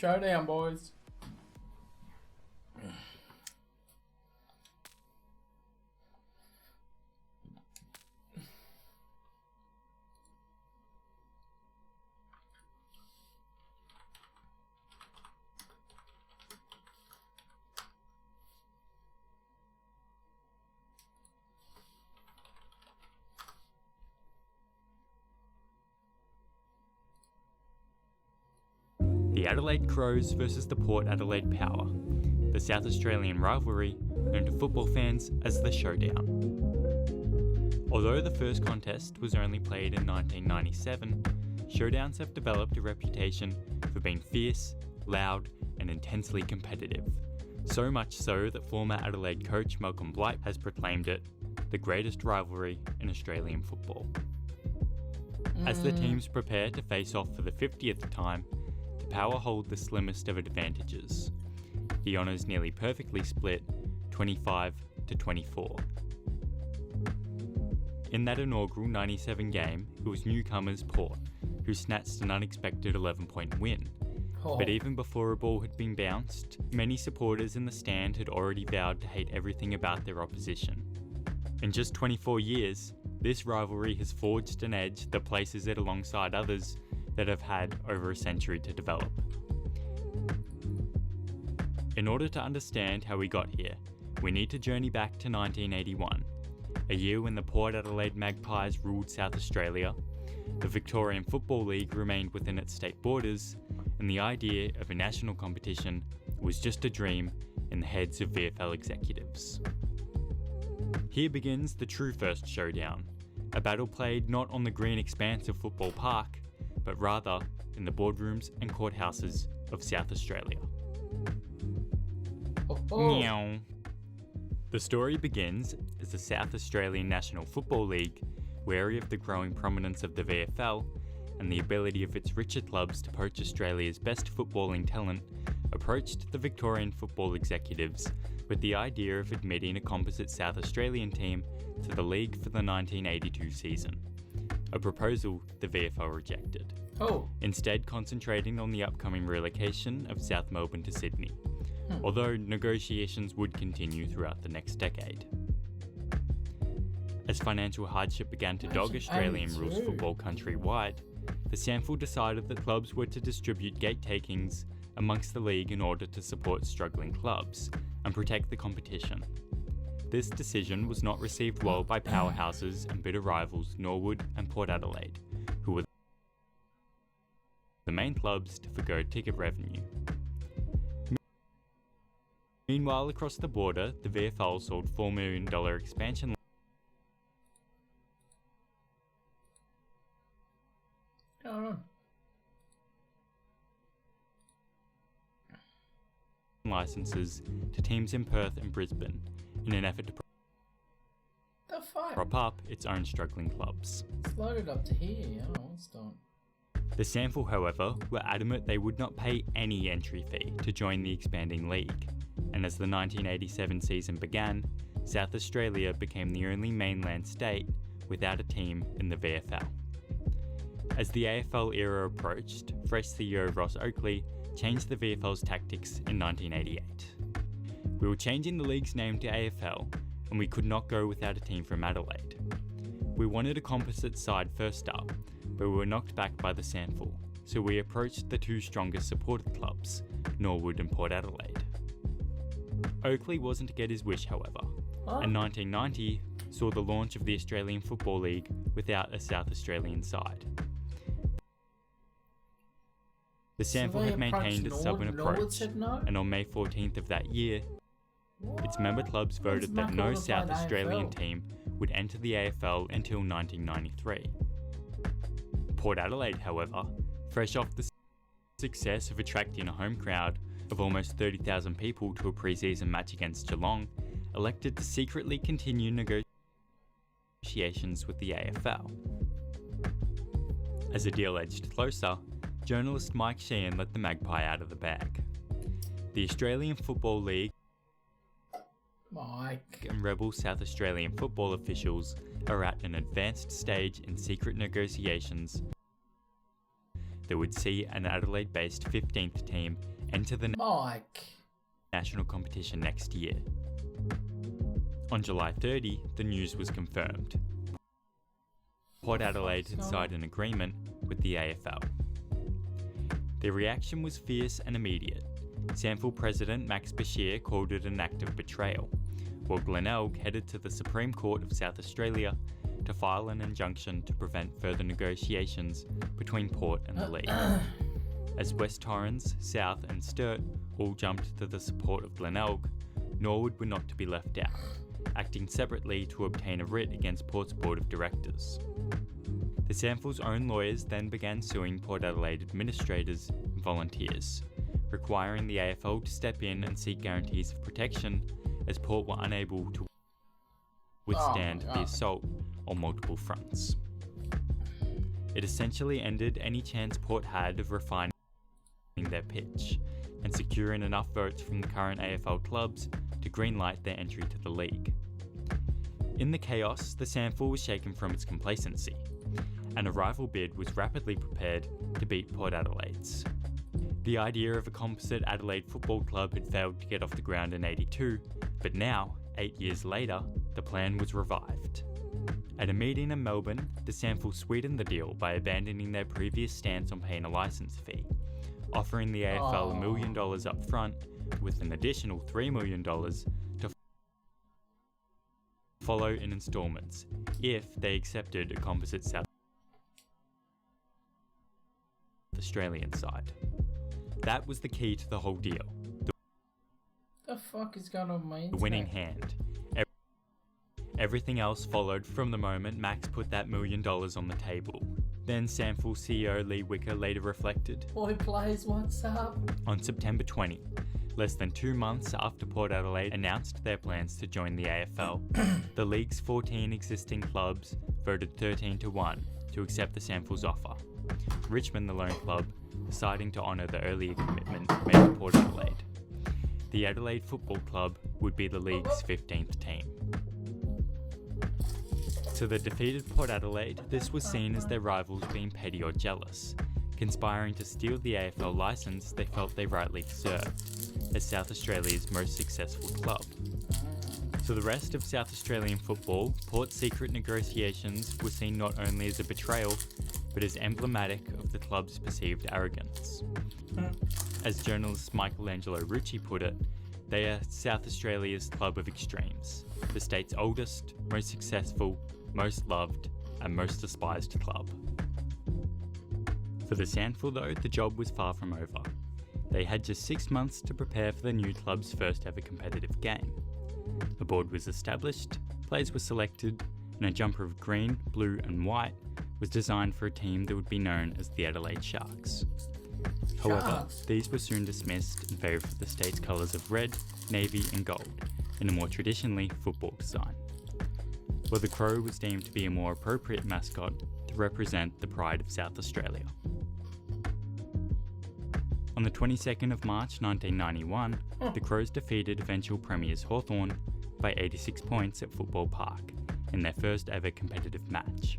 Showdown, boys. The Adelaide Crows versus the Port Adelaide Power, the South Australian rivalry known to football fans as the Showdown. Although the first contest was only played in 1997, showdowns have developed a reputation for being fierce, loud and intensely competitive. So much so that former Adelaide coach Malcolm Blight has proclaimed it the greatest rivalry in Australian football. As the teams prepare to face off for the 50th time, Power hold the slimmest of advantages. The honours nearly perfectly split 25-24. In that inaugural 97 game, it was newcomers Port who snatched an unexpected 11-point win. But even before a ball had been bounced, many supporters in the stand had already vowed to hate everything about their opposition. In just 24 years, this rivalry has forged an edge that places it alongside others that have had over a century to develop. In order to understand how we got here, we need to journey back to 1981, a year when the Port Adelaide Magpies ruled South Australia, the Victorian Football League remained within its state borders, and the idea of a national competition was just a dream in the heads of VFL executives. Here begins the true first showdown, a battle played not on the green expanse of Football Park, but rather in the boardrooms and courthouses of South Australia. Meow. The story begins as the South Australian National Football League, wary of the growing prominence of the VFL and the ability of its richer clubs to poach Australia's best footballing talent, approached the Victorian football executives with the idea of admitting a composite South Australian team to the league for the 1982 season. A proposal the VFL rejected, instead concentrating on the upcoming relocation of South Melbourne to Sydney, although negotiations would continue throughout the next decade. As financial hardship began to dog Australian rules football countrywide, the SANFL decided that clubs were to distribute gate takings amongst the league in order to support struggling clubs and protect the competition. This decision was not received well by powerhouses and bitter rivals Norwood and Port Adelaide, who were the main clubs to forgo ticket revenue. Meanwhile, across the border, the VFL sold $4 million expansion licenses to teams in Perth and Brisbane in an effort to prop up its own struggling clubs. It's loaded up to here. Oh, it's done. The SANFL, however, were adamant they would not pay any entry fee to join the expanding league, and as the 1987 season began, South Australia became the only mainland state without a team in the VFL. As the AFL era approached, fresh CEO Ross Oakley changed the VFL's tactics in 1988. We were changing the league's name to AFL, and we could not go without a team from Adelaide. We wanted a composite side first up, but we were knocked back by the SANFL, so we approached the two strongest supported clubs, Norwood and Port Adelaide. Oakley wasn't to get his wish, however, and 1990 saw the launch of the Australian Football League without a South Australian side. The SANFL had maintained its stubborn approach, and on May 14th of that year, its member clubs voted that no South Australian team would enter the AFL until 1993. Port Adelaide, however, fresh off the success of attracting a home crowd of almost 30,000 people to a pre-season match against Geelong, elected to secretly continue negotiations with the AFL. As the deal edged closer, journalist Mike Sheehan let the Magpie out of the bag. The Australian Football League and rebel South Australian football officials are at an advanced stage in secret negotiations that would see an Adelaide-based 15th team enter the Mike. national competition next year. On July 30, the news was confirmed. Port Adelaide had signed an agreement with the AFL. Their reaction was fierce and immediate. SANFL President Max Bashir called it an act of betrayal, while Glenelg headed to the Supreme Court of South Australia to file an injunction to prevent further negotiations between Port and the league. As West Torrens, South and Sturt all jumped to the support of Glenelg, Norwood were not to be left out, acting separately to obtain a writ against Port's board of directors. The SANFL's own lawyers then began suing Port Adelaide administrators and volunteers, requiring the AFL to step in and seek guarantees of protection as Port were unable to withstand the assault on multiple fronts. It essentially ended any chance Port had of refining their pitch and securing enough votes from the current AFL clubs to greenlight their entry to the league. In the chaos, the SANFL was shaken from its complacency, and a rival bid was rapidly prepared to beat Port Adelaide's. The idea of a composite Adelaide Football Club had failed to get off the ground in '82, but now, 8 years later, the plan was revived. At a meeting in Melbourne, the SANFL sweetened the deal by abandoning their previous stance on paying a licence fee, offering the AFL $1 million up front with an additional $3 million to follow in instalments if they accepted a composite South Australian side. That was the key to the whole deal. The fuck is going on my internet? The winning hand. Everything else followed from the moment Max put that $1 million on the table. Then SANFL CEO Lee Wicker later reflected, Boy plays, what's up? On September 20, less than 2 months after Port Adelaide announced their plans to join the AFL, the league's 14 existing clubs voted 13-1 to accept the SANFL's offer. Richmond, the lone club, deciding to honour the earlier commitment made to Port Adelaide. The Adelaide Football Club would be the league's 15th team. To the defeated Port Adelaide, this was seen as their rivals being petty or jealous, conspiring to steal the AFL licence they felt they rightly deserved, as South Australia's most successful club. To the rest of South Australian football, Port's secret negotiations were seen not only as a betrayal, but as emblematic of the club's perceived arrogance. As journalist Michelangelo Rucci put it, they are South Australia's club of extremes, the state's oldest, most successful, most loved, and most despised club. For the SANFL though, the job was far from over. They had just 6 months to prepare for the new club's first ever competitive game. A board was established, players were selected, and a jumper of green, blue and white was designed for a team that would be known as the Adelaide Sharks. However, these were soon dismissed in favour of the state's colours of red, navy and gold, in a more traditionally football design. While the crow was deemed to be a more appropriate mascot to represent the pride of South Australia. On the 22nd of March 1991, the Crows defeated eventual premiers Hawthorn by 86 points at Football Park in their first ever competitive match.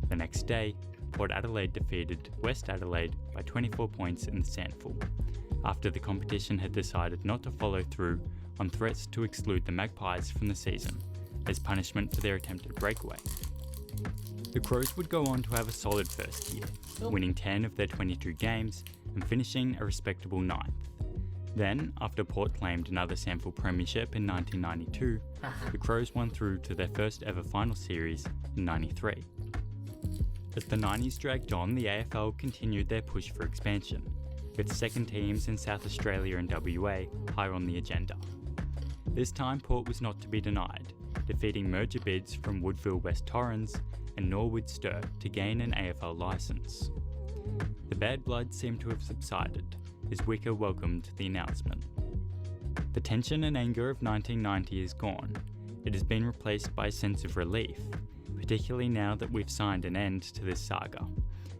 The next day, Port Adelaide defeated West Adelaide by 24 points in the SANFL, after the competition had decided not to follow through on threats to exclude the Magpies from the season, as punishment for their attempted breakaway. The Crows would go on to have a solid first year, winning 10 of their 22 games and finishing a respectable 9th. Then, after Port claimed another SANFL premiership in 1992, the Crows won through to their first ever final series in 93. As the 90s dragged on, the AFL continued their push for expansion, with second teams in South Australia and WA higher on the agenda. This time Port was not to be denied, defeating merger bids from Woodville West Torrens and Norwood Sturt to gain an AFL licence. The bad blood seemed to have subsided as Wicker welcomed the announcement. The tension and anger of 1990 is gone. It has been replaced by a sense of relief, particularly now that we've signed an end to this saga,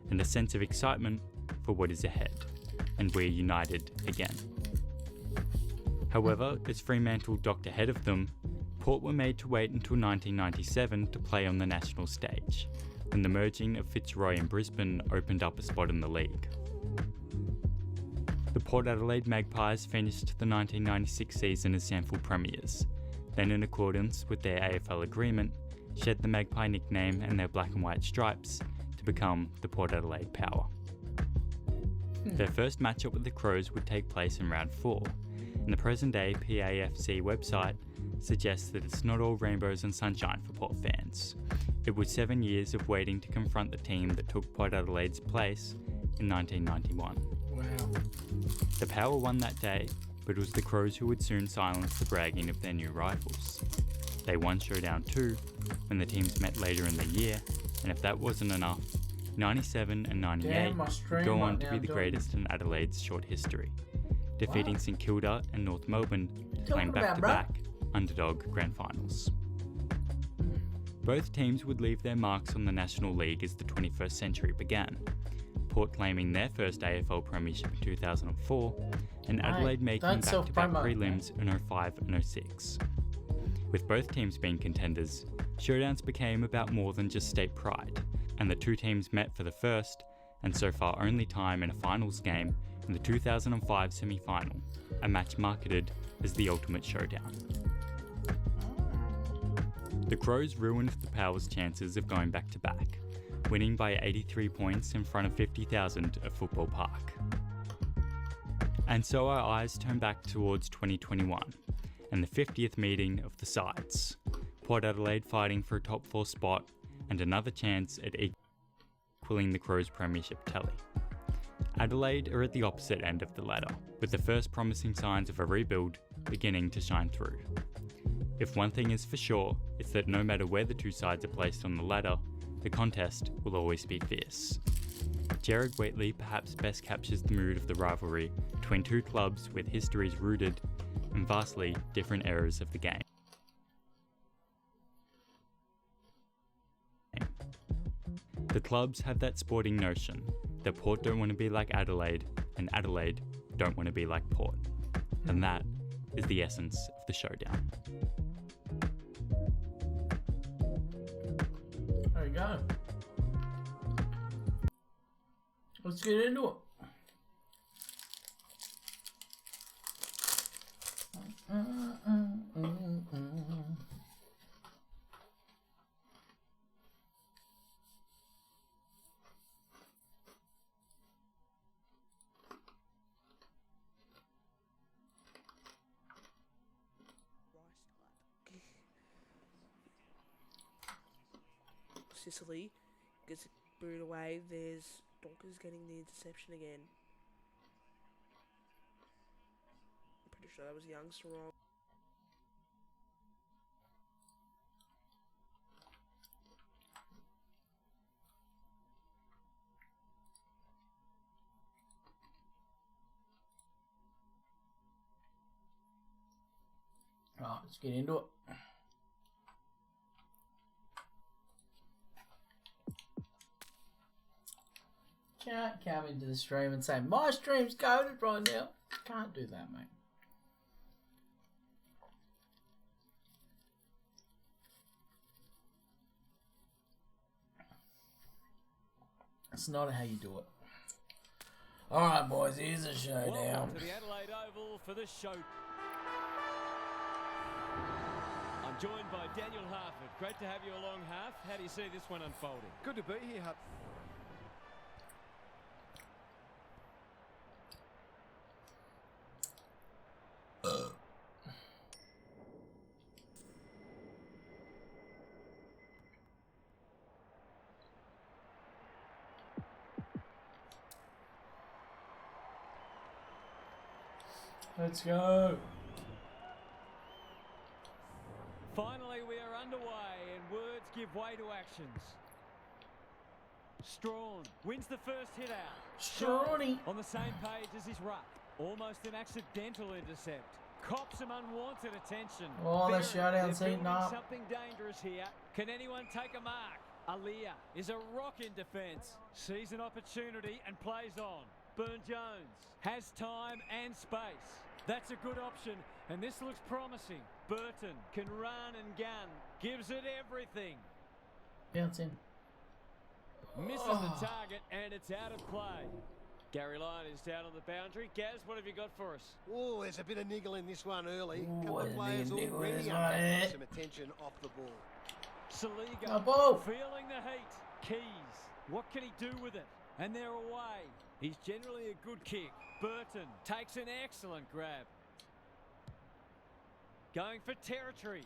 and a sense of excitement for what is ahead, and we're united again. However, as Fremantle docked ahead of them, Port were made to wait until 1997 to play on the national stage, when the merging of Fitzroy and Brisbane opened up a spot in the league. The Port Adelaide Magpies finished the 1996 season as SANFL premiers, then in accordance with their AFL agreement, shed the Magpie nickname and their black and white stripes to become the Port Adelaide Power. Their first matchup with the Crows would take place in round 4, and the present-day PAFC website suggests that it's not all rainbows and sunshine for Port fans. It was 7 years of waiting to confront the team that took Port Adelaide's place in 1991. Wow. The Power won that day, but it was the Crows who would soon silence the bragging of their new rivals. They won Showdown 2 when the teams met later in the year, and if that wasn't enough, 97 and 98 would go on to be the greatest in Adelaide's short history, defeating St Kilda and North Melbourne to claim back-to-back underdog grand finals. Both teams would leave their marks on the National League as the 21st century began, Port claiming their first AFL premiership in 2004, and Adelaide making back-to-back prelims in 05 and 06. With both teams being contenders, Showdowns became about more than just state pride, and the two teams met for the first, and so far only time in a finals game in the 2005 semi-final, a match marketed as the ultimate showdown. The Crows ruined the Power's chances of going back-to-back, winning by 83 points in front of 50,000 at Football Park. And so our eyes turn back towards 2021, and the 50th meeting of the sides, Port Adelaide fighting for a top 4 spot and another chance at equaling the Crows' premiership tally. Adelaide are at the opposite end of the ladder, with the first promising signs of a rebuild beginning to shine through. If one thing is for sure, it's that no matter where the two sides are placed on the ladder, the contest will always be fierce. Jared Waitley perhaps best captures the mood of the rivalry between two clubs with histories rooted in vastly different eras of the game. The clubs have that sporting notion that Port don't want to be like Adelaide, and Adelaide don't want to be like Port. And that is the essence of the showdown. There you go. Let's get into it. Sicily gets booed away. There's Donkers getting the interception again. I'm pretty sure that was Youngster wrong. Right, let's get into it. Can't come into the stream and say, my stream's goated right now. Can't do that, mate. That's not how you do it. Alright, boys, here's a showdown. Welcome to the Adelaide Oval for the show. I'm joined by Daniel Harford. Great to have you along, Harf. How do you see this one unfolding? Good to be here, Harf. Let's go. Finally, we are underway and words give way to actions. Strawn wins the first hit out. Strawny. On the same page as his ruck. Almost an accidental intercept. Cops some unwanted attention. Oh, the Barron, showdown's they're heating building up. something dangerous here. Can anyone take a mark? Aliyah is a rock in defence. Sees an opportunity and plays on. Burn-Jones has time and space. That's a good option, and this looks promising. Burton can run and gun. Gives it everything. Bounce in. Misses the target, and it's out of play. Gary Lyon is down on the boundary. Gaz, what have you got for us? Oh, there's a bit of niggle in this one early. Ooh, Couple of there's a players niggle in already this attracting one. some attention off the ball. Saliga Oh, ball. feeling the heat. Keys, what can he do with it? And they're away. He's generally a good kick. Burton takes an excellent grab. Going for territory.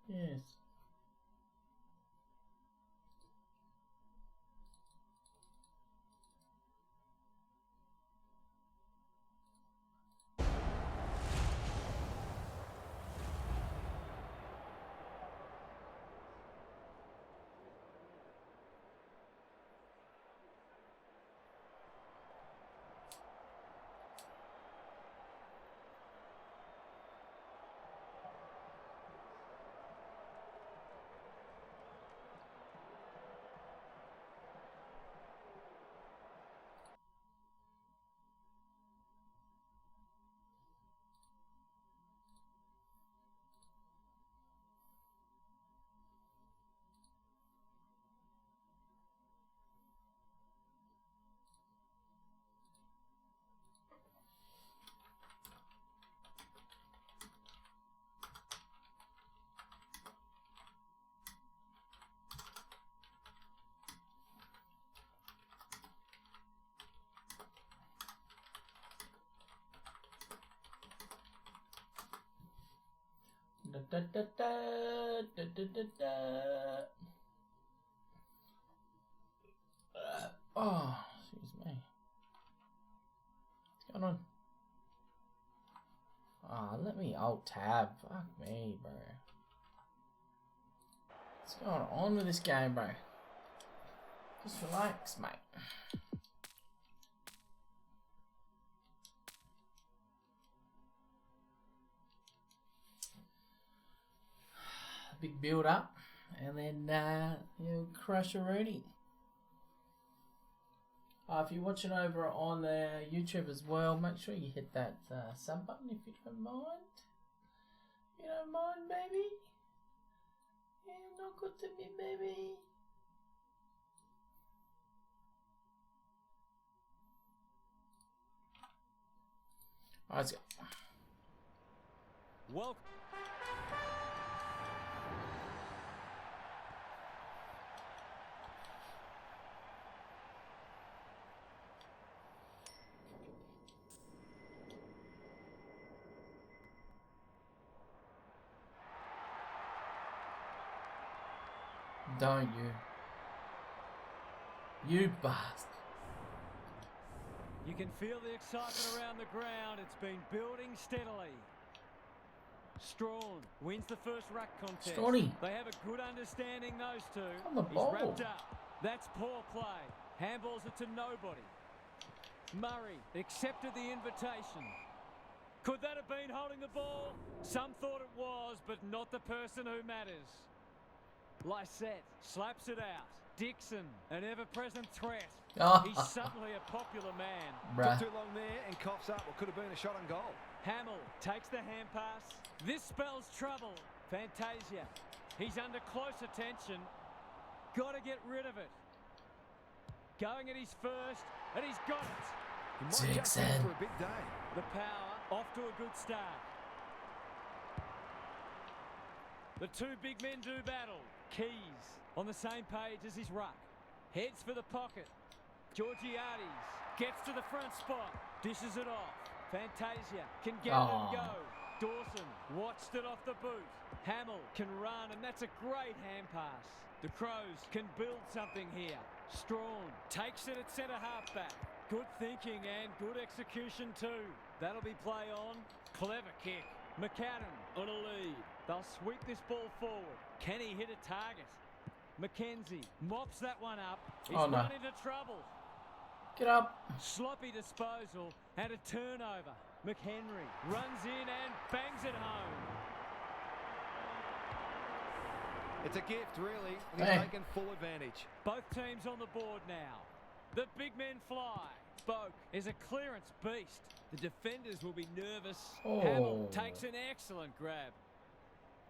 Yes. Da, da, da, da, da, da, da, da. Oh, excuse me. What's going on? Ah, let me alt tab. Fuck me, bro. What's going on with this game, bro? Just relax, mate. Big build up, and then you crush a Rooney. If you're watching over on the YouTube as well, make sure you hit that sub button if you don't mind. You don't mind, baby? Yeah, not good to me, baby. Alright, let's go. Welcome. Don't you? You bastard. You can feel the excitement around the ground. It's been building steadily. Strawn wins the first ruck contest. Strawny. They have a good understanding, those two. On the He's ball. wrapped up. That's poor play. Handballs it to nobody. Murray accepted the invitation. Could that have been holding the ball? Some thought it was, but not the person who matters. Lysette slaps it out. Dixon, an ever-present threat. He's suddenly a popular man. Bruh. Took too long there and coughs up what could have been a shot on goal. Hamill takes the hand pass. This spells trouble. Fantasia. He's under close attention. Got to get rid of it. Going at his first, and he's got it. He might just Dixon. be for a big day. The power off to a good start. The two big men do battle. Keys on the same page as his ruck. Heads for the pocket. Georgiades gets to the front spot. Dishes it off. Fantasia can get it and go. Dawson watched it off the boot. Hamill can run, and that's a great hand pass. The Crows can build something here. Strawn takes it at centre halfback. Good thinking and good execution too. That'll be play on. Clever kick. McAdam on a lead. They'll sweep this ball forward. Can he hit a target? McKenzie mops that one up. He's Oh, no. run into trouble. Get up. Sloppy disposal and a turnover. McHenry runs in and bangs it home. It's a gift, really. And Hey. he's taken full advantage. Both teams on the board now. The big men fly. Boak is a clearance beast. The defenders will be nervous. Oh. Hamill takes an excellent grab.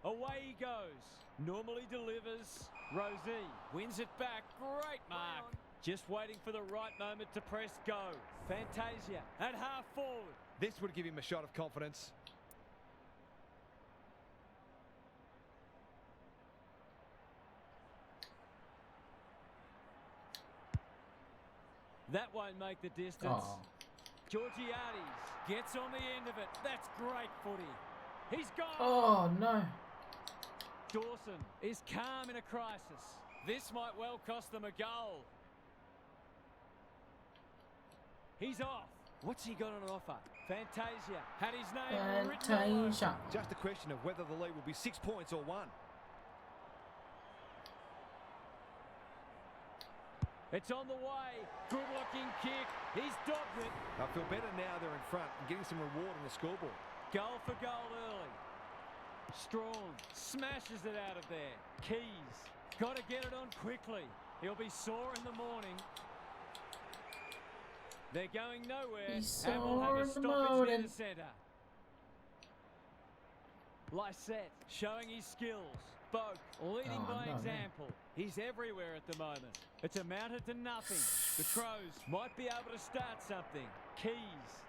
Away he goes. Normally delivers. Rosie wins it back. Great mark. Just waiting for the right moment to press go. Fantasia at half forward. This would give him a shot of confidence. That won't make the distance. Oh. Georgiades gets on the end of it. That's great footy. He's gone. Oh, no. Dawson is calm in a crisis. This might well cost them a goal. He's off. What's he got on offer? Fantasia had his name written all over. Fantasia. Just a question of whether the lead will be 6 points or 1. It's on the way. Good looking kick. He's dogged it. I feel better now they're in front and getting some reward on the scoreboard. Goal for goal early. Strong smashes it out of there. Keys got to get it on quickly. He'll be sore in the morning. They're going nowhere. He's And we'll sore have a in the stoppage near morning. the centre. Lysette showing his skills. Boak leading Oh, by no, man. example. He's everywhere at the moment. It's amounted to nothing. The Crows might be able to start something. Keys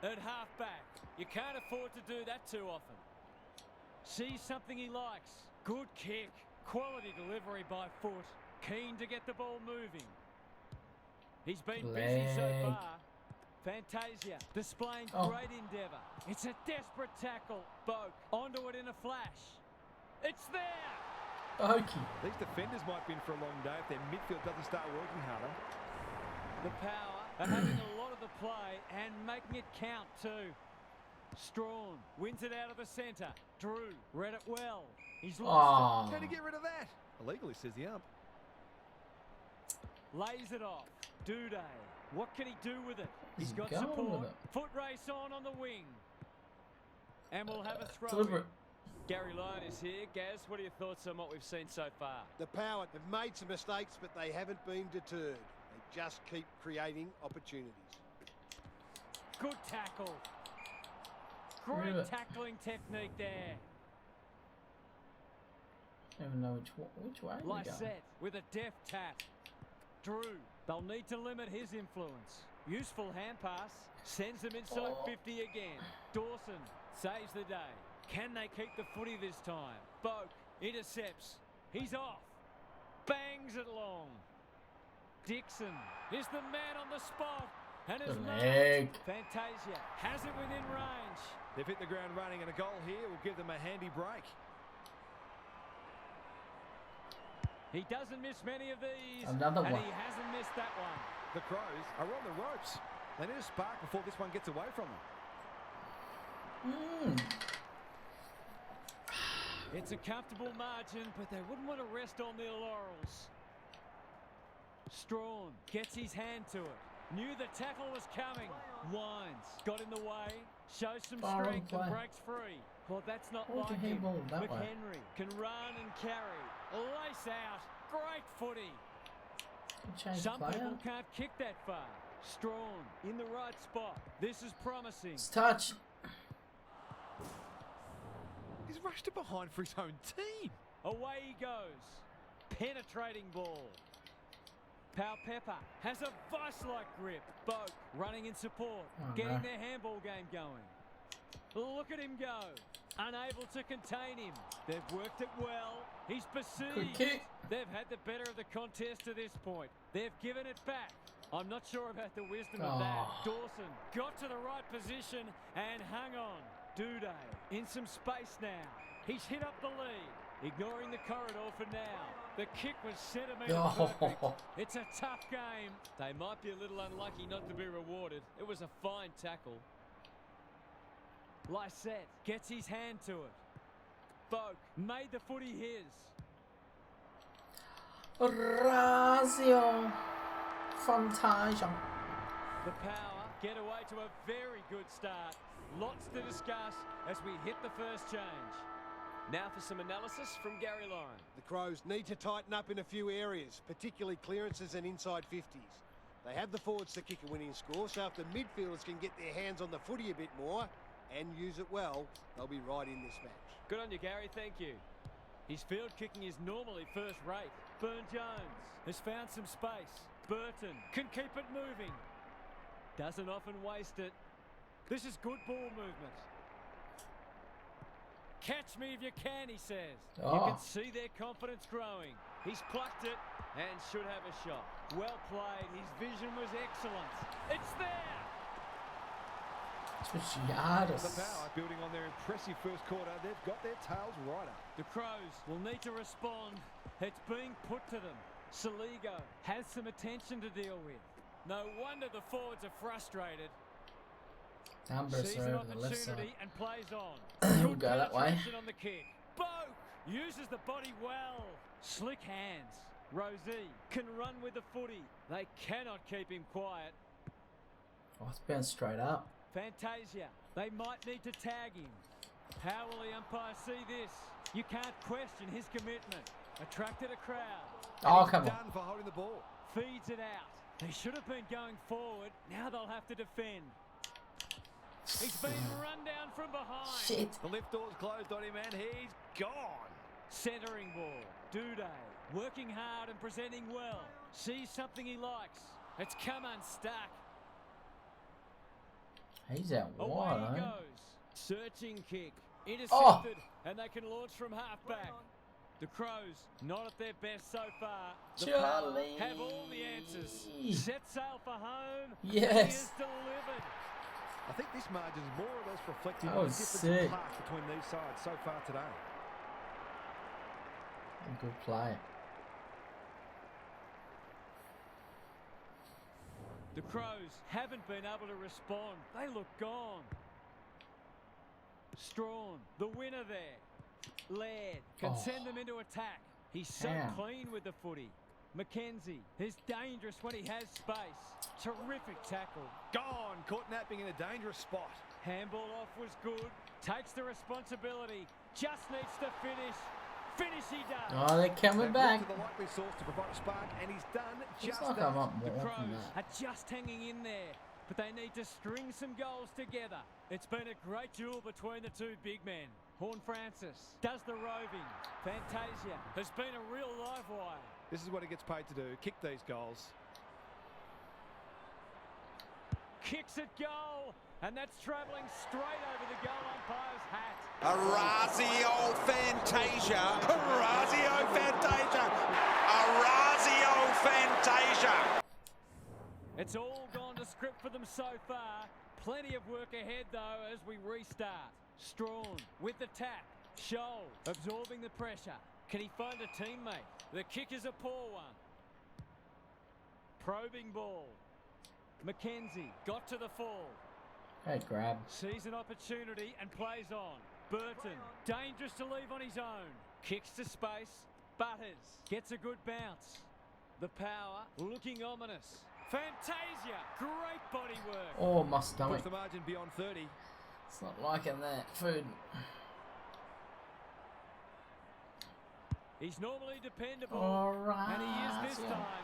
at half-back. You can't afford to do that too often. Sees something he likes. Good kick. Quality delivery by foot. Keen to get the ball moving. He's been busy so Leg. far. Fantasia displaying Oh. great endeavour. It's a desperate tackle. Boak onto it in a flash. It's there. Okey. These defenders might be in for a long day if their midfield doesn't start working harder. The power are having a lot of the play and making it count too. Strawn wins it out of the centre. Drew read it well. He's lost Oh. How to get rid of that? Illegally, says the ump. it. Lays it off. Duday. What can he do with it? He's got going support. with it? Foot race on the wing. And we'll have a throw. Deliberate. Gary Lyon is here. Gaz, what are your thoughts on what we've seen so far? The power, they've made some mistakes, but they haven't been deterred. They just keep creating opportunities. Good tackle. Look at Great it. tackling technique there. I don't even know which way we're going. Lysette with a deft tap. Drew, they'll need to limit his influence. Useful hand pass. Sends them inside Oh. 50 again. Dawson saves the day. Can they keep the footy this time? Boak intercepts. He's off. Bangs it long. Dixon is the man on the spot. And is Good marked. leg. Fantasia has it within range. They've hit the ground running, and a goal here will give them a handy break. He doesn't miss many of these. Another and one. he hasn't missed that one. The Crows are on the ropes. They need a spark before this one gets away from them. It's a comfortable margin, but they wouldn't want to rest on their laurels. Strawn gets his hand to it. Knew the tackle was coming. Winds. Got in the way. Shows some Far on strength and play. breaks free. Well, that's not Why would you like him. handball that way? McHenry can run and carry. Lace out. Great footy. Change Some player. people can't kick that far. Strawn in the right spot. This is promising. It's touch. He's rushed it behind for his own team. Away he goes. Penetrating ball. Pau Pepper has a vice-like grip. Boak running in support. Oh, getting no. their handball game going. Look at him go. Unable to contain him. They've worked it well. He's Good besieged. kick. They've had the better of the contest to this point. They've given it back. I'm not sure about the wisdom of that. Oh. Dawson got to the right position and hung on. Duday in some space now. He's hit up the lead. Ignoring the corridor for now. The kick was centimetre Oh. perfect. It's a tough game. They might be a little unlucky not to be rewarded. It was a fine tackle. Lysette gets his hand to it. Boak made the footy his. Razio Fantasia. The Power get away to a very good start. Lots to discuss as we hit the first change. Now for some analysis from Gary Lyon. The Crows need to tighten up in a few areas, particularly clearances and inside 50s. They have the forwards to kick a winning score, so if the midfielders can get their hands on the footy a bit more and use it well, they'll be right in this match. Good on you, Gary. Thank you. His field kicking is normally first rate. Burn Jones has found some space. Burton can keep it moving. Doesn't often waste it. This is good ball movement. Catch me if you can, he says. Oh. You can see their confidence growing. He's plucked it and should have a shot. Well played. His vision was excellent. It's there. The Switchiadas. Power building on their impressive first quarter. They've got their tails right up. The Crows will need to respond. It's being put to them. Saligo has some attention to deal with. No wonder the forwards are frustrated. Numbers Sees are an over the left side. opportunity and plays on. We'll Good go that way. penetration on the kick. Boak uses the body well. Slick hands. Rosie can run with the footy. They cannot keep him quiet. Oh, it's been straight up. Fantasia, they might need to tag him. How will the umpire see this? You can't question his commitment. Attracted a crowd. Oh, come on. Done for holding the ball. Feeds it out. They should have been going forward. Now they'll have to defend. He's been run down from behind. Shit. The lift door's closed on him and he's gone. Centering ball. Duday working hard and presenting well. Sees something he likes. It's come unstuck. He's out Away wide, he eh? goes. Searching kick. Oh. Intercepted. And they can launch from halfback. The Crows not at their best so far. The Power Charlie. have all the answers. Set sail for home. Yes. He has delivered. I think this margin is more or less reflective That of the was difference sick. in class between these sides so far today. Good play. The Crows haven't been able to respond. They look gone. Strawn, the winner there. Laird can Oh. send them into attack. He's so Damn. clean with the footy. Mackenzie is dangerous when he has space. Terrific tackle. Gone. Caught napping in a dangerous spot. Handball off was good. Takes the responsibility. Just needs to finish. Finish he does. Oh, they're coming They've back. looked to the likely source to provide a spark, and he's done Looks just like I that. want The more from Crows that. are just hanging in there, but they need to string some goals together. It's been a great duel between the two big men. Horn Francis does the roving. Fantasia has been a real live wire. This is what he gets paid to do, kick these goals. Kicks at goal, and that's travelling straight over the goal umpire's hat. Orazio Fantasia. Orazio Fantasia. Orazio Fantasia. It's all gone to script for them so far. Plenty of work ahead, though, as we restart. Strawn with the tap. Scholl absorbing the pressure. Can he find a teammate? The kick is a poor one. Probing ball. Mackenzie got to the fall. Great grab. Sees an opportunity and plays on. Burton, dangerous to leave on his own. Kicks to space. Butters gets a good bounce. The Power looking ominous. Fantasia, great body work. Oh, my stomach. Push the margin beyond 30. It's not liking that food. He's normally dependable, Alright. and he is this time.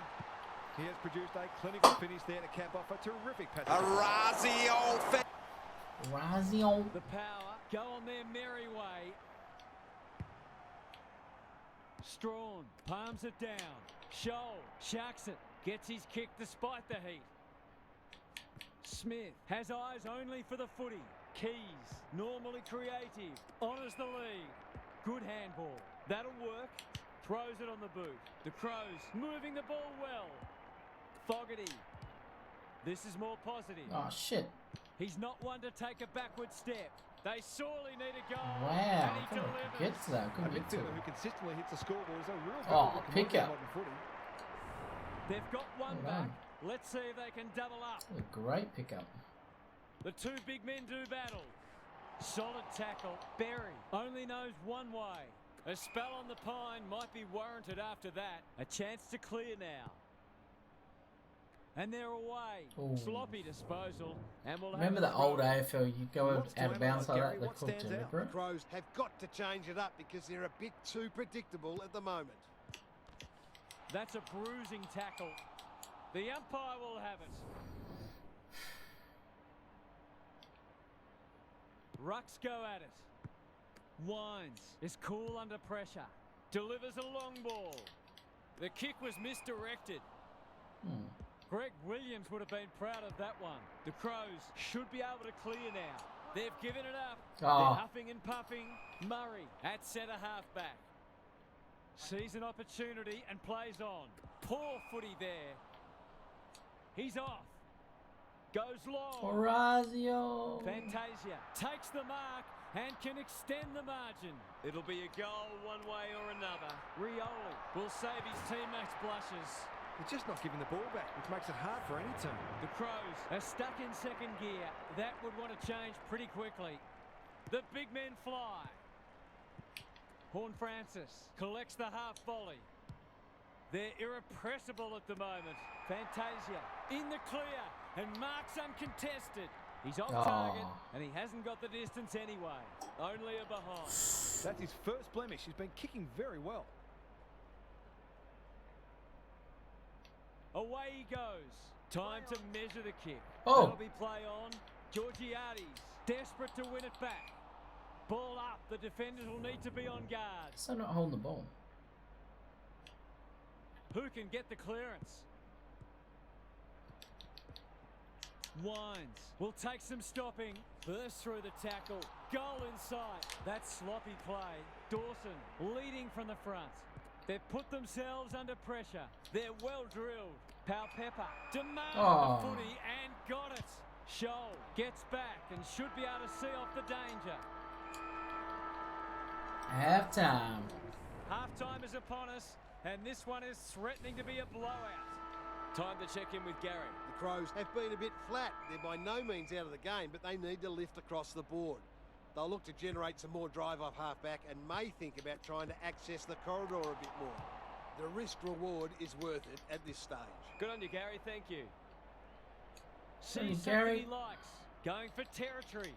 He has produced a clinical finish there to cap off a terrific passage. Orazio Fantasia. Razio. The Power go on their merry way. Strawn palms it down. Scholl sharks it. Gets his kick despite the heat. Smith has eyes only for the footy. Keys, normally creative, honours the lead. Good handball. That'll work. Throws it on the boot. The Crows moving the ball well. Fogarty. This is more positive. Oh, shit. He's not one to take a backward step. They sorely need a goal. Wow, And I he thought I could delivers. get to that. A Couldn't get to midfielder it. who consistently hits the scoreboard is a real Oh, good pick up. modern footy. They've got one Well back. done. Let's see if they can double up. A great pickup. The two big men do battle. Solid tackle. Berry only knows one way. A spell on the pine might be warranted after that. A chance to clear now. And they're away. Ooh. Sloppy disposal. And we'll Remember have the a old throw. AFL, you go What's out of to bounds like analyse, that, Gary? they What call it stands out? deliberate. The Crows have got to change it up because they're a bit too predictable at the moment. That's a bruising tackle. The umpire will have it. Rucks go at it. Wines is cool under pressure. Delivers a long ball. The kick was misdirected. Greg Williams would have been proud of that one. The Crows should be able to clear now. They've given it up. Oh. They're huffing and puffing. Murray at centre half-back. Sees an opportunity and plays on. Poor footy there. He's off. Goes long. Orazio. Fantasia takes the mark and can extend the margin. It'll be a goal one way or another. Rioli will save his teammates' blushes. They're just not giving the ball back, which makes it hard for any team. The Crows are stuck in second gear. That would want to change pretty quickly. The big men fly. Horn Francis collects the half volley. They're irrepressible at the moment. Fantasia in the clear and marks uncontested. He's off target and he hasn't got the distance anyway. Only a behind. That's his first blemish. He's been kicking very well. Away he goes. Time to measure the kick. Oh. That'll be play on. Georgiades desperate to win it back. Ball up. The defenders will need to be on guard. So not holding the ball. Who can get the clearance? Wines will take some stopping. Burst through the tackle. Goal in sight. That's sloppy play. Dawson leading from the front. They've put themselves under pressure. They're well drilled. Pepper demanded the footy and got it. Scholl gets back and should be able to see off the danger. Halftime. Halftime is upon us, and this one is threatening to be a blowout. Time to check in with Gary. The Crows have been a bit flat. They're by no means out of the game, but they need to lift across the board. They'll look to generate some more drive off half-back and may think about trying to access the corridor a bit more. The risk-reward is worth it at this stage. Good on you, Gary. Thank you. Hey, Sees something Gary. he likes. Going for territory.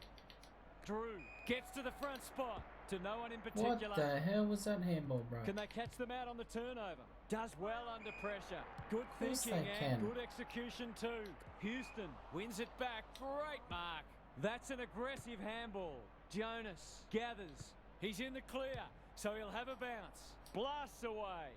Drew gets to the front spot. To no one in What particular. the hell was that handball, bro? Can they catch them out on the turnover? Does well under pressure. Good course thinking they and can. good execution too. Houston wins it back. Great mark. That's an aggressive handball. Jonas gathers. He's in the clear, so he'll have a bounce. Blasts away.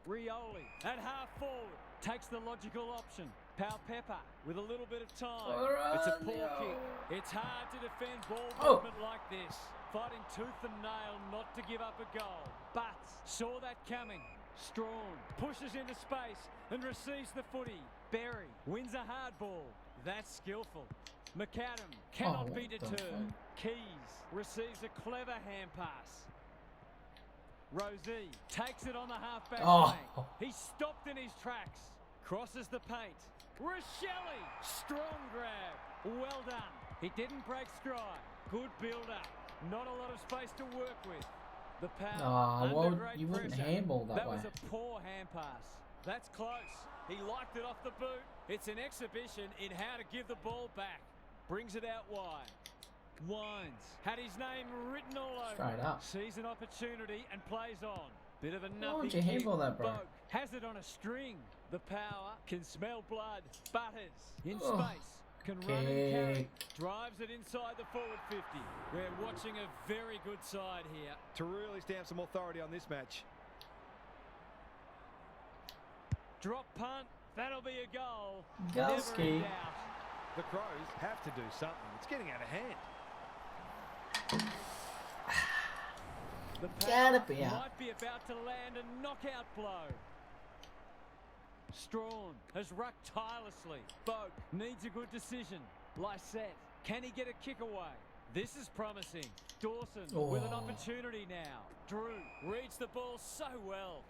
Rioli at half forward takes the logical option. Pepper with a little bit of time. It's a poor kick. It's hard to defend ball movement like this. Fighting tooth and nail not to give up a goal. But saw that coming. Strawn pushes into space and receives the footy. Berry wins a hard ball. That's skillful. McAdam cannot be deterred. Keys receives a clever hand pass. Rosie takes it on the half-back flank. He's stopped in his tracks. Crosses the paint. Rochelle, strong grab. Well done. He didn't break stride. Good build-up. Not a lot of space to work with. The power under great you wouldn't pressure. handball that way. Was a poor hand pass. That's close. He liked it off the boot. It's an exhibition in how to give the ball back. Brings it out wide. Wines had his name written all over. Straight up. Sees an opportunity and plays on. Bit of a Why nothing would you kick. handball that, bro? Boak has it on a string. The power can smell blood. Butters in Oh. space. Can run and carry. Kick. Drives it inside the forward 50. We're watching a very good side here. To really stamp some authority on this match. Drop punt. That'll be a goal. Golski. Never in doubt. The Crows have to do something. It's getting out of hand. The Gotta power be out. might be about to land a knockout blow. Strawn has rucked tirelessly. Boak needs a good decision. Lysette, can he get a kick away? This is promising. Dawson with an opportunity now. Drew reads the ball so well.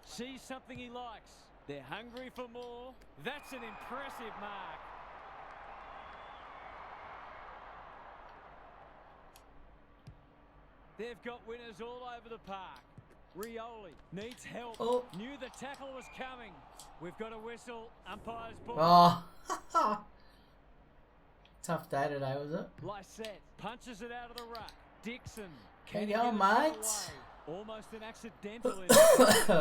Sees something he likes. They're hungry for more. That's an impressive mark. They've got winners all over the park. Rioli needs help. Knew the tackle was coming. We've got a whistle. Umpire's ball. Oh. Tough day today, was it? Lysette punches it out of the ruck. Dixon. Can you go, mate? Almost an accidental.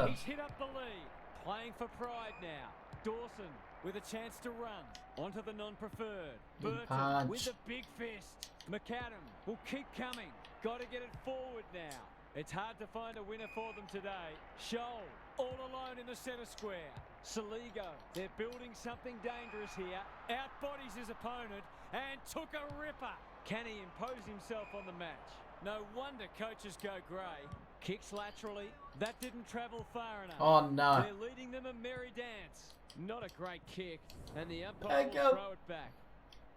He's hit up the lead. Playing for pride now. Dawson with a chance to run. Onto the non-preferred. Burton with a big fist. McAdam will keep coming. Got to get it forward now. It's hard to find a winner for them today. Scholl all alone in the centre square. Saligo, they're building something dangerous here. Outbodies his opponent and took a ripper. Can he impose himself on the match? No wonder coaches go grey. Kicks laterally. That didn't travel far enough. Oh no. They're leading them a merry dance. Not a great kick. And the umpire will throw it back.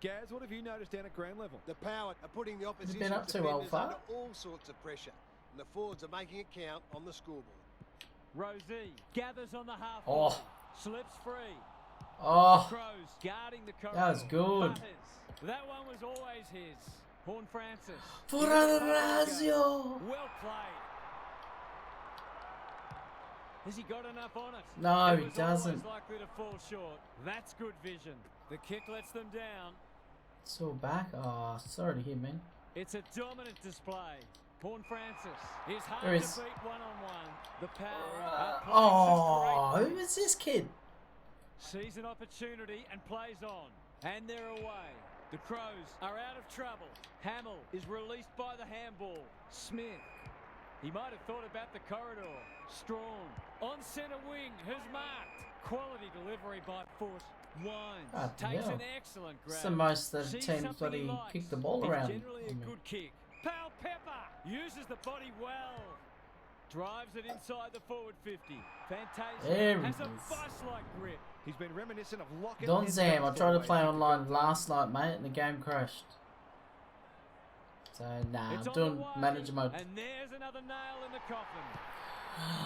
Gaz, what have you noticed down at ground level? The Power are putting the opposition been up to defenders Alpha? under all sorts of pressure. And the forwards are making it count on the scoreboard. Rosie gathers on the half. Oh. Slips free. Oh. Crows guarding the corridor. That was good. Butters. That one was always his. Horn Francis. Furazio. Well played. Has he got enough on it? No, he doesn't. Always likely to fall short. That's good vision. The kick lets them down. So back. Oh, sorry to hear, man. It's a dominant display. Horn Francis is hard There to is. beat one-on-one. The Power. Oh, who is this kid? Sees an opportunity and plays on. And they're away. The Crows are out of trouble. Hamill is released by the handball. Smith. He might have thought about the corridor. Strong. On centre wing. Who's marked? Quality delivery by foot. Wines. Takes an excellent grab. It's the most that Sees teams something bloody he likes. kick the ball It's around. generally a good kick. Pal Pepper uses the body well. Drives it inside the forward 50. Fantasia has a vice-like grip. He's been reminiscent of Lockett. Don Zam, I tried to play online last night, mate, and the game crashed. So, nah, It's I'm on doing the way, manager mode. And there's another nail in the coffin.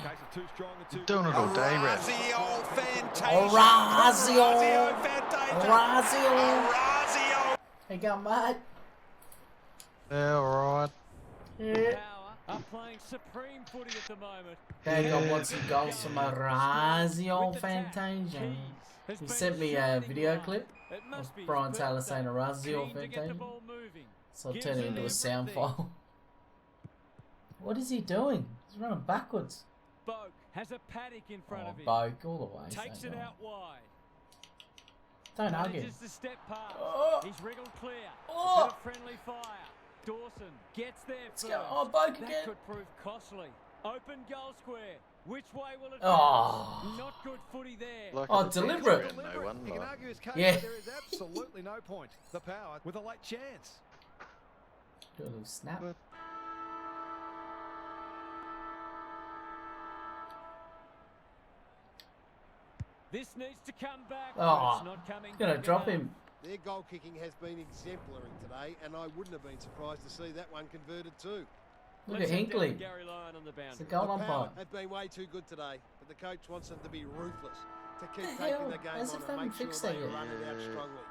Case of too strong and too Doing it all day, Ref. Orazio Fantasia. Orazio. Fantasia. Orazio. Orazio. Hey, go, mate. Yeah, alright. Yeah. Power are playing supreme footy at the moment. Okay, I want some goals from Orazio Fantasia. He sent me a video clip of Brian Taylor saying Orazio Fantasia. So I'll turn it into a sound file. What is he doing? He's running backwards. Boak has a paddock in front of him. Boak all the way. Takes it out wide. Don't argue. Manages to step past. Oh. He's wriggled clear. Oh. A bit of friendly fire. Dawson gets there Let's first. go. Oh, Boak That again. could prove costly. Open goal square. Which way will it Oh. go? Not good footy there. Like Oh, a defence deliberate. round, no one, He can like. argue his case, Yeah. but there is absolutely no point. The Power with a late chance. Do a little snap. But- This needs to come back. Oh, but it's not coming Gonna back drop enough. him. Their goal kicking has been exemplary today, and I wouldn't have been surprised to see that one converted too. Look Let's at head down to Hinkley. Gary Lyon on the It's a boundary. goal The umpire. Power have been way too good today, but the coach wants them to be ruthless, to keep The taking hell? the game As on if they and haven't make sure fixed they that yet. run it out Yeah. strongly.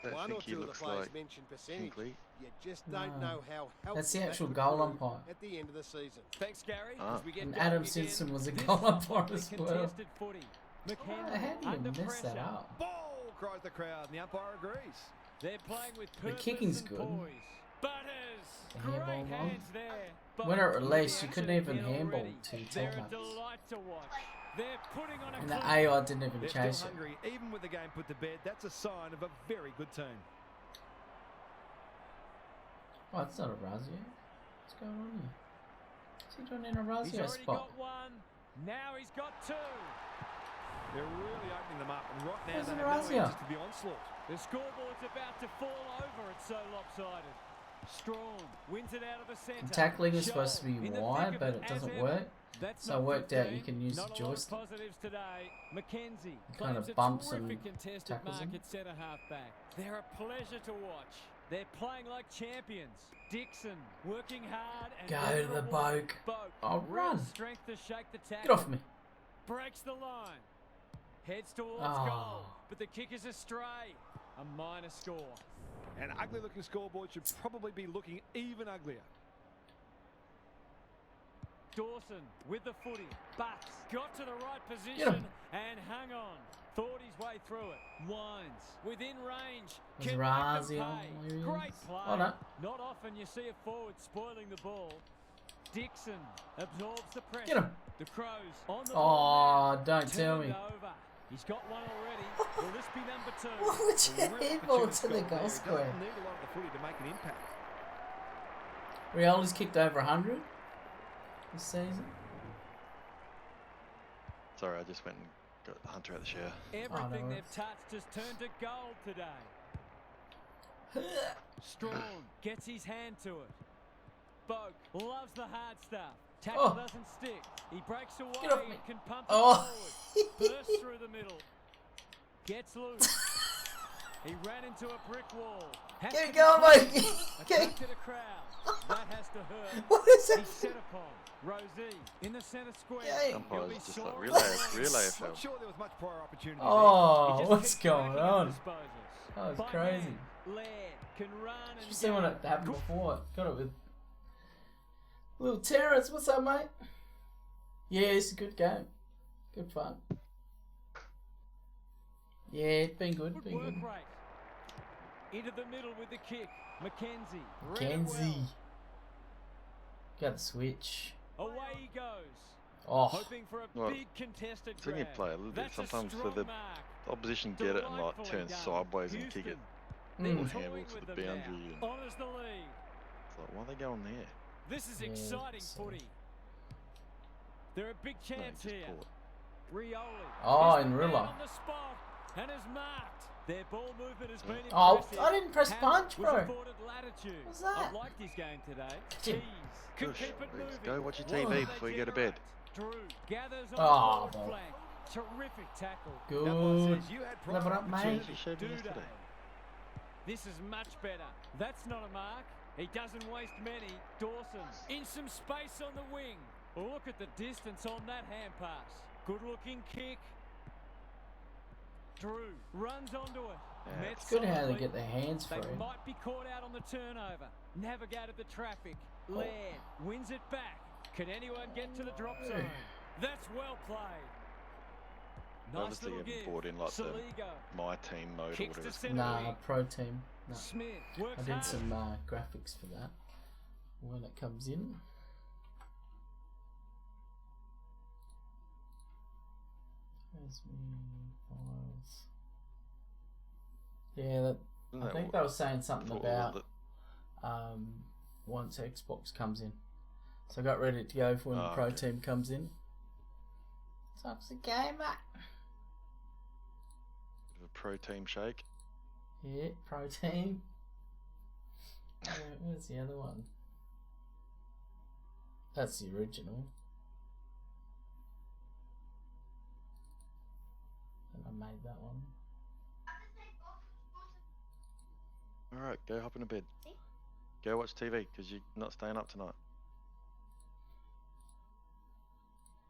Don't One or think he two of the looks players like mentioned percentage. Hinkley. You just don't No. know how helpful That's the that actual could goal prove umpire. at the end of the season. Thanks, Gary. Ah. As we get And going Adam again, Simpson was a this goal is umpire hotly as well. contested footy. How McHenry do under you miss that pressure. out? Ball, cries the crowd, and the umpire agrees. They're playing with The purpose kicking's and good. poise. Butters, The great handball one. hands there. When it Both released, in you the couldn't action even again handball already. to They're a teammates. delight to watch. They're putting on a And the clinic. AI didn't even They're still chase it. hungry, even with the game put to bed. That's a sign of a very good team. Oh, it's not a Razio. What's going on here? What's he doing in a He's Razio already spot? got one. Now he's got two. They're really opening them up, and right now Where's they the have no Razia? answers to the onslaught. The scoreboard's about to fall over. It's so lopsided. Strong wins it out of the centre. And tackling is supposed to be Scholl in the wide, thick but of it as doesn't ever. work. That's So not it worked out 15. you can use Not the a lot of joystick. positives today. McKenzie Kind of claims a bumps and terrific contested tackles mark him. at centre half back. They're a pleasure to watch. They're playing like champions. Dixon working hard and Go to the Boke. Oh, real run. strength to shake the tackle. Get off me. Breaks the line. Heads towards Oh. goal, but the kick is astray. A minor score. An ugly-looking scoreboard should probably be looking even uglier. Dawson with the footy. Butts got to the right Get position him. and hung on. Thought his way through it. Winds within range. Was Can Razi make them on pay. Williams? Great play. Oh, no. Not often you see a forward spoiling the ball. Dixon absorbs the pressure. Get him. The Crows on the ball Oh, now. don't tell me. Turned over. He's got one already. Will this be number 2? What would you handball to the goal square? Doesn't need a lot of the footy to make an impact. Riola's kicked over 100 this season. Sorry, I just went and got Hunter out the shower. Everything no. they've touched has turned to gold today. Strawn gets his hand to it. Boke loves the hard stuff. Tackle Oh. doesn't stick. He breaks away Get off me. and can pump it Oh. forward. Bursts through the middle. Gets loose. He ran into a brick wall. Has Get to going, be mate. Get- attracted a crowd. That has to hurt. What is He's that? set upon. Rosie in the centre square. Yeah. He'll Umpires be just sure like of relay it. Not sure there was much prior opportunity He Oh, just what's keeps going making on? disposals. That was By crazy. hand, Laird can run and You seen go. what happened before? Got it with little Terrence. What's up, mate? Yeah, it's a good game. Good fun. Yeah, it's been good. Good Been work good. rate. Into the middle with the kick. Mackenzie. read it Kenzie. Got the switch. well. Away he goes. Oh, Hoping for a Well, big contested So you grab. play a little bit. That's a Sometimes for strong the mark. opposition get it and like Delightfully turn done. sideways and kick it. Houston, they're Mm. toying Handball to with the them now. boundary and- Honours the lead. It's like, why are they going there? This is Yeah, exciting so- footy. They're a big No, chance just here. pull it. Rioli. Oh, is in the real man life. on the spot and is marked. Their ball movement has been Oh, impressive. I didn't press Hammer punch, was bro. afforded latitude. What's that? I've liked his game today. Gee. Tees. Could Gosh, keep it please, moving. go watch your What TV do they before you go to bed. generate? Drew gathers on Oh, the forward well. flank. Terrific tackle. good. You had Level prior up, mate. opportunity. You showed me Do yesterday. they? This is much better. That's not a mark. He doesn't waste many. Dawson in some space on the wing. Look at the distance on that hand pass. Good looking kick. Drew runs onto it. Yeah. Met It's good how they solidly. get their hands They free. might be caught out on the turnover. Navigated the traffic. Laird wins it back. Can anyone get to the drop zone? That's well played. Nice Obviously, little you haven't give. brought in like the Saligo my team mode or kicks to whatever. centre Nah, wing. pro team. Nah. Smith I works did hard. some graphics for that when it comes in. Where's me files? Yeah, that, Isn't I that think what- they were saying something for all about the- once Xbox comes in. So I got ready to go for when the Oh, pro okay. team comes in. Sucks the game, mate. the pro team shake. Yeah, pro team. Where's the other one? That's the original. And I made that one. All right, go hop in a bed. Go watch TV because you're not staying up tonight.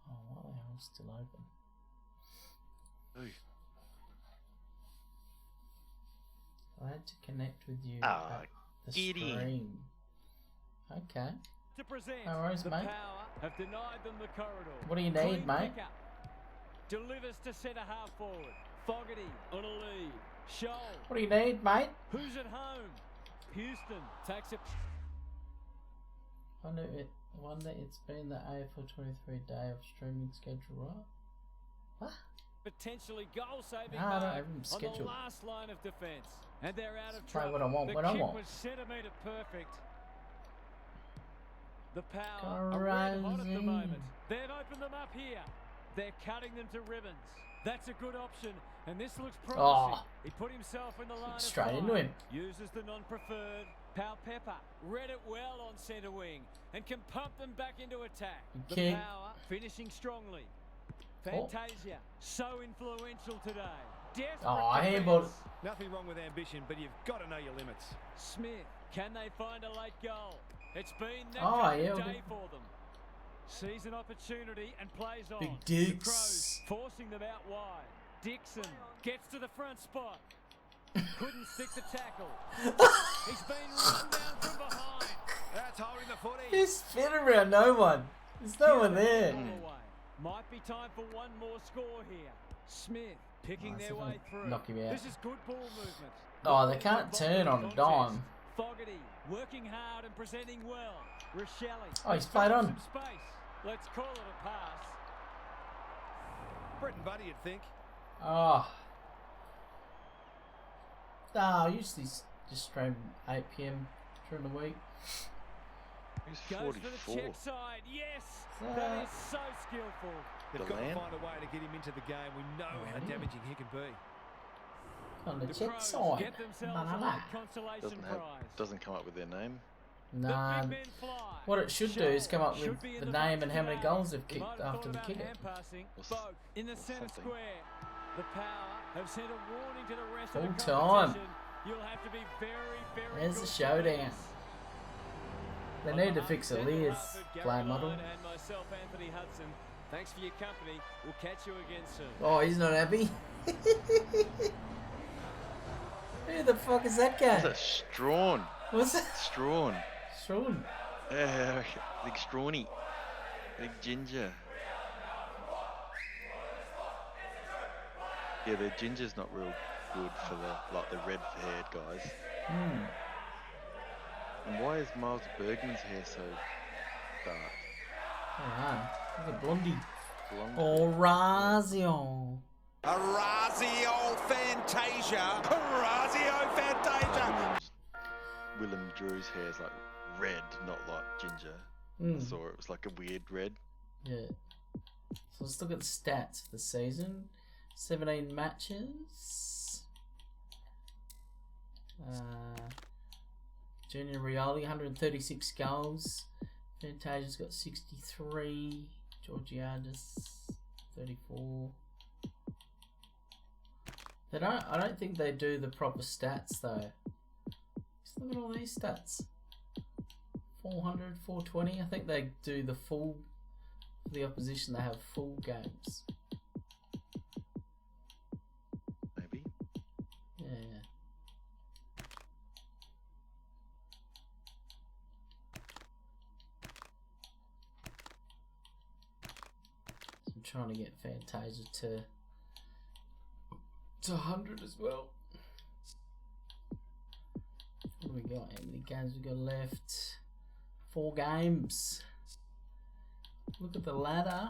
Oh, what the hell's still open? Ooh. I had to connect with you Ah, at the idiot. stream. Okay. To present, No worries, the mate. Power have denied them the corridor. What do you Clean need, mate? pickup. Delivers to centre half forward. Fogarty on a lead. Shoal. What do you need, mate? Who's at home? Houston takes it. Wonder it's been the AFL 23 day of streaming schedule, right? What? Potentially goal-saving Nah, I don't mark have them on the scheduled. last line of defence. And they're out of Try trouble. what I want, the what I kick want. was centimetre perfect. The Power are red hot at the Crazy. moment. They've opened them up here. They're cutting them to ribbons. That's a good option, and this looks promising. Oh. He put himself in the line of Straight fire. into him. Uses the non-preferred. Pal Pepper read it well on centre wing and can pump them back into attack. Okay. The Power finishing strongly. Oh. Fantasia, so influential today. Desperate handball. defence. Nothing wrong with ambition, but you've got to know your limits. Smith, can they find a late goal? It's been that Oh, kind yeah, of well, day for them. Sees an opportunity and plays on. Big The Dukes. Crows forcing them out wide. Dixon gets to the front spot. Couldn't stick the tackle. He's been run down from behind. That's holding the footy. He's spin around no one. There's no one there. All away. Might be time for one more score here. Smith picking their way through. Knock him out. This is good ball movement. Oh, they can't turn on a dime. Fogarty working hard and presenting well. Rochelle. Oh, he's played on. Some space. Let's call it a pass. Britton Buddy, you'd think. Oh. I usually just stream 8 PM during the week. He's Goes for the 44. check side. Yes, that is so skillful. They've The got to land? find a way to get him into the game. We know how damaging he can be. On the The check Crows side. get themselves Nah, a nah, late nah. consolation prize. Doesn't come up with their name. Nah. The big men fly. What it should do is come up Should with be in the the name box and how many today. goals they've You might kicked have after thought the about kick it. hand passing. Or s- Both in the or centre something. square. The Power have sent a warning to the rest Full of the time. competition. You'll have to be very, very There's good the to Showdown. lose. They On need to behalf fix of a Ben Lear's Hartford, Gary play model. Lyon and myself, Anthony Hudson, thanks for your company. We'll catch you again soon. Oh, he's not happy. Who the fuck is that Is guy? that Strawn? What's that? Strawn. Sean. Yeah, big Strawny. Big ginger. Yeah, the ginger's not real good for the red-haired guys. Hmm. And why is Miles Bergman's hair so dark? Alright. Look at Blondie. Blonde. Orazio. Orazio Fantasia. Orazio Fantasia. Willem Drew's hair is like red, not like ginger. I Mm. saw it was like a weird red. Yeah. So let's look at the stats for the season. 17 matches. Junior Rioli, 136 goals. Fantasia's got 63. Georgiadis, 34. I don't think they do the proper stats though. Just look at all these stats. 400, 420. I think they do the full. For the opposition, they have full games. Maybe. Yeah. So I'm trying to get Fantasia to 100 as well. What do we got? How many games we got left? 4 games. Look at the ladder.